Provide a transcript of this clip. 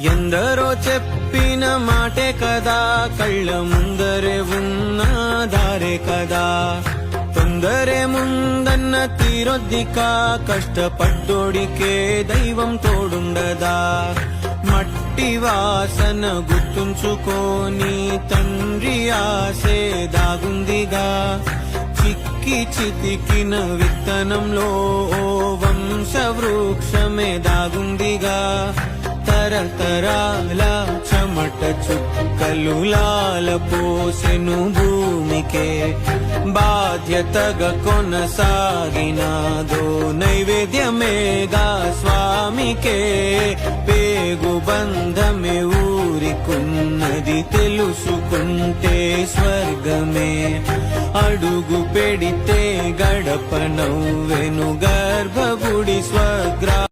ఎందరో చెప్పిన మాటే కదా, కళ్ళ ముందరే ఉన్న దారే కదా. తొందరే ముందన్న తీరొద్దిక, కష్టపడ్డోడికే దైవం తోడుండదా. మట్టి వాసన గుర్తుంచుకోని తండ్రి ఆసే దాగుందిగా. చిక్కి చితికిన విత్తనంలో ఓ వంశ వృక్షమే దాగుందిగా. తరతరాల చెమట చుక్కలు లాల పోసెను భూమికే. బాధ్యతగా కొనసాగినాదో నైవేద్యమేగా స్వామికే. పేగు బంధమే ఊరికున్నది తెలుసుకుంటే స్వర్గమే. అడుగు పెడితే గడప నవ్వెను గర్భగుడి స్వగ్రా